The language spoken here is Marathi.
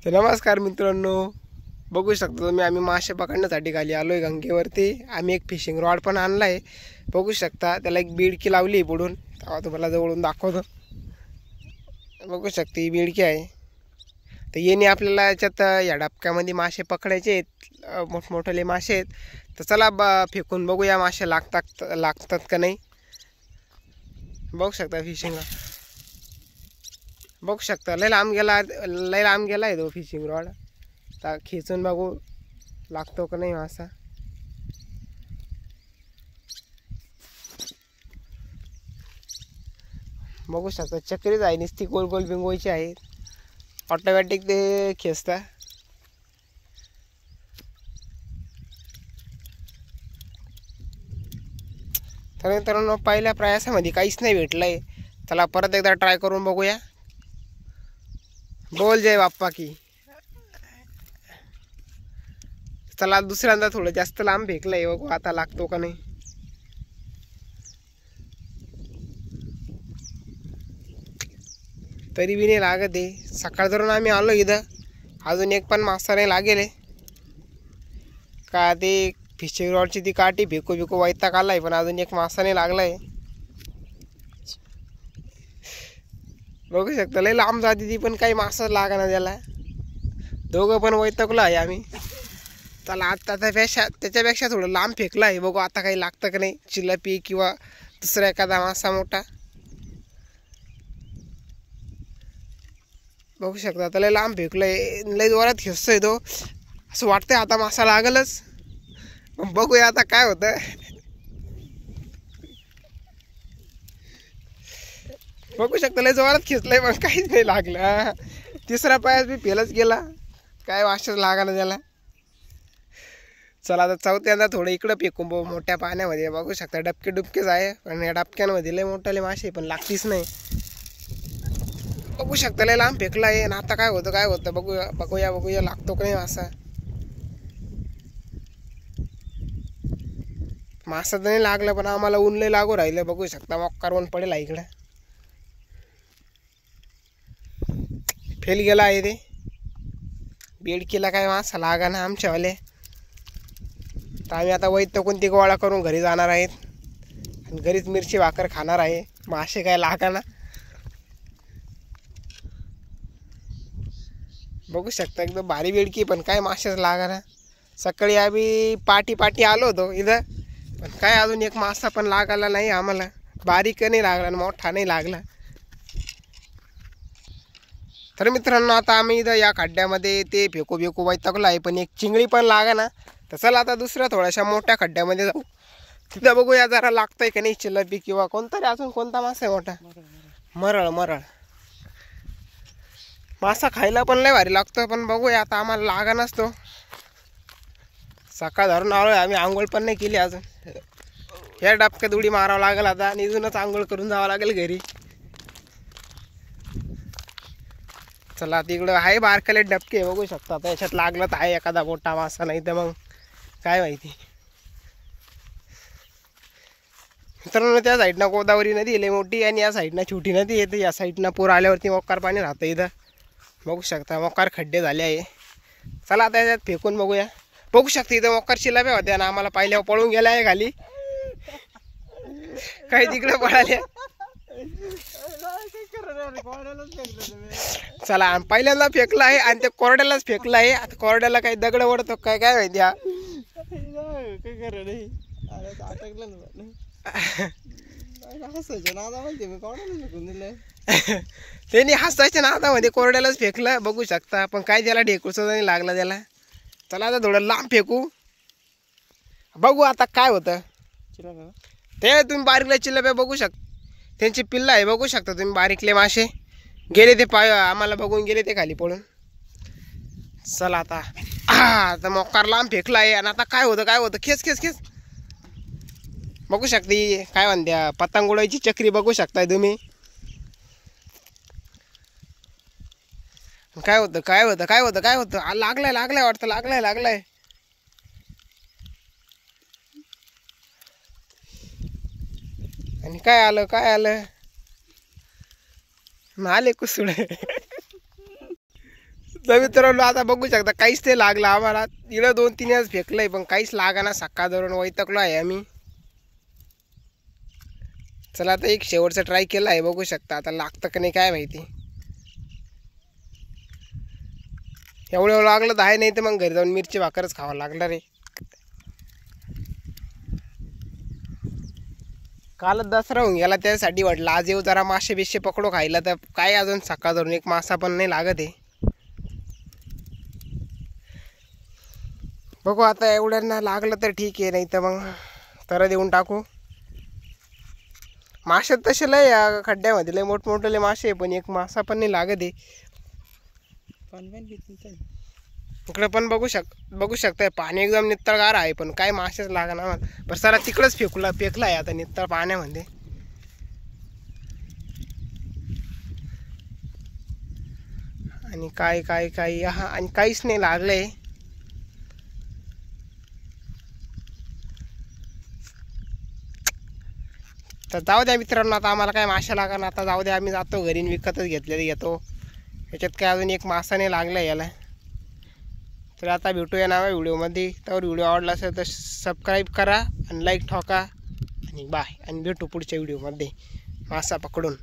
तर नमस्कार मित्रांनो, बघू शकता तुम्ही आम्ही मासे पकडण्यासाठी खाली आलोय गंगेवरती। आम्ही एक फिशिंग रॉड पण आणलाय, बघू शकता। त्याला एक बिडकी लावली पुढून, तेव्हा तुम्हाला जवळून दाखवतो। बघू शकता ही बिडकी आहे। तर येणे आपल्याला याच्यात या डबक्यामध्ये मासे पकडायचे आहेत, मोठमोठे मासे आहेत। तर चला फेकून बघूया मासे लागतात का नाही। बघू शकता फिशिंग, बघू शकता लय लांब गेला आहे तो फिशिंग रॉड। आता खेचून बघू लागतो का नाही मासा। बघू शकता चक्रीच आहे, नुसती गोल गोल बिंगवायची आहे, ऑटोमॅटिक ते खेचता। तर मित्रांनो पहिल्या प्रयासामध्ये काहीच नाही भेटलंय, चला परत एकदा ट्राय करून बघूया। बोल जय बाप्पा की। चला दुसऱ्यांदा थोडं जास्त लांब फेकलंय, बघू आता लागतो का नाही। तरी बी नाही लागत आहे। सकाळ धरून आम्ही आलो इथं, अजून एक पण मासा नाही लागेल का। ते फिशिंग रॉडची ती काठी फेकू वैताग आलाय, पण अजून एक मासा नाही लागलाय। बघू शकता लय लांब जाते ती, पण काही मासा लागना त्याला। दोघं पण वैतागलो आहे आम्ही। चला आता त्याच्यापेक्षा थोडं लांब फेकलं आहे, बघू आता काही लागतं का नाही। चिलपी किंवा दुसरा एखादा मासा मोठा। बघू शकता आता लय लांब फेकलंय, लय जोरात खेचतोय तो, असं वाटतंय आता मासा लागलच। बघूया आता काय होतं। बघू शकता लय जोरात खेचलंय, पण काहीच नाही लागलं। तिसरा पायास बी फेलच गेला, काय वाशच लागाना त्याला। चला आता चौथ्यांदा थोडं इकडं फेकून बघू मोठ्या पाण्यामध्ये। बघू शकता डबकेच आहे, पण या डबक्यांमध्ये लय मोठाले मासे पण लागतीच नाही। बघू शकता लय लांब फेकला आहे, आणि आता काय होतं बघूया लागतो का नाही मासा तर नाही लागला, पण आम्हाला ऊन लय लागू राहिलं। बघू शकता मक्कार ऊन पडेल इकडं, फेल गेला आहे ते। बेडकीला काय मासा लागा ना आमच्यावाले। तर आम्ही आता वैत कोणती गोळा करून घरी जाणार आहेत, आणि घरीच मिरची भाकर खाणार आहे। मासे काय लागा ना, बघू शकता एकदम भारी बेडकी, पण काय मासेच लागा ना। सकाळी आम्ही पाटी आलो होतो इथं, पण काय अजून एक मासा पण लागायला नाही आम्हाला। बारीक नाही लागला आणि मोठा नाही लागला। तर मित्रांनो आता आम्ही इथं या खड्ड्यामध्ये ते फेकू वैतागलो आहे, पण एक चिंगळी पण लागा ना। तर चला आता दुसऱ्या थोड्याशा मोठ्या खड्ड्यामध्ये जाऊ, तिथं बघूया जरा लागतंय का नाही चिलपी किंवा कोणतरी अजून कोणता मासा आहे मोठा। मरळ मासा खायला पण लय भारी लागतो, पण बघूया आता आम्हाला लागा नसतो। सकाळ धरून आलोय आम्ही, आंघोळ पण नाही केली अजून। ह्या डबक्यात उडी मारावं लागेल आता, आणि इथूनच आंघोळ करून जावं लागेल घरी। चला तिकडं आहे बारकाले डबके, बघू शकता आता याच्यात लागलं तर आहे एखादा मोठा मासा, नाही तर मग काय माहिती। मित्रांनो त्या साईडनं गोदावरी नदी लय मोठी, आणि या साईडनं छोटी नदी येते। या साईडनं पूर आल्यावरती मोकार पाणी राहतं इथं। बघू शकता मोकार खड्डे झाले आहे। चला आता याच्यात फेकून बघूया। बघू शकता इथं मोकार शिलाप्या होत्या ना, आम्हाला पाहिल्यावर पळून गेला आहे खाली, काही तिकडे पळाले। चला पहिल्यांदा फेकलं आहे, आणि ते कोरड्यालाच फेकलं आहे। आता कोरड्याला काही दगड ओढतो काय माहिती हा। त्यांनी हसायच्या नादामध्ये कोरड्यालाच फेकलं, बघू शकता। पण काय त्याला ढेकूळचा नाही लागला त्याला। चला आता थोडं लांब फेकू, बघू आता काय होतं। ते तुम्ही बारीकले चिल्लप्या बघू शकता, त्यांची पिल्ला आहे, बघू शकता तुम्ही। बारीकले मासे गेले ते आम्हाला बघून गेले ते खाली पळून। चला आता मोकार लांब फेकला आहे, आणि आता काय होतं खेच बघू शकता। काय म्हणत्या पतंग उडायची चक्री बघू शकताय तुम्ही। काय होतं लागलाय वाटतं, लागलाय। आणि काय आलं नाले कुसुळे तर मित्रांनो आता बघू शकता काहीच ते लागलं आम्हाला. इकडं 2-3 वेळेस फेकलंय पण काहीच लागाना. सकाळ धरून वैतकलो आहे आम्ही. चला आता एक शेवटचा ट्राय केला आहे, बघू शकता आता लागतं का नाही काय माहिती. एवढं लागलं तर आहे, नाही तर मग घरी जाऊन मिरची भाकरच खावं लागणार रे. कालच दसरा होऊन गेला, त्यासाठी वाटलं आज येऊ जरा मासे बिशे पकडू खायला. तर काय अजून सकाळ धरून एक मासा पण नाही लागत आहे. बघू आता एवढ्यांना लागलं तर ठीक आहे, नाही तर मग तर देऊन टाकू. मासे तसे लय या खड्ड्यामध्ये लय मोठमोठे मासे आहे, पण एक मासा पण नाही लागत आहे. इकडे पण बघू शकताय पाणी एकदम नितळगार आहे, पण काय मासेच लागणार. बरं सारा तिकडंच फेकला आहे आता नितळ पाण्यामध्ये. आणि काय हा आणि काहीच नाही लागलंय. तर जाऊ द्या मित्रांनो, आता आम्हाला काय मासे लागणार. आता जाऊ द्या, आम्ही जातो घरी विकतच घेतलेले घेतो. याच्यात काय अजून एक मासा नाही लागला याला. तर आता भेटूया नव्या व्हिडिओमध्ये. तर व्हिडिओ आवडला असेल तर सबस्क्राईब करा आणि लाईक ठोका आणि बाय. आणि भेटू पुढच्या व्हिडिओमध्ये मासा पकडून.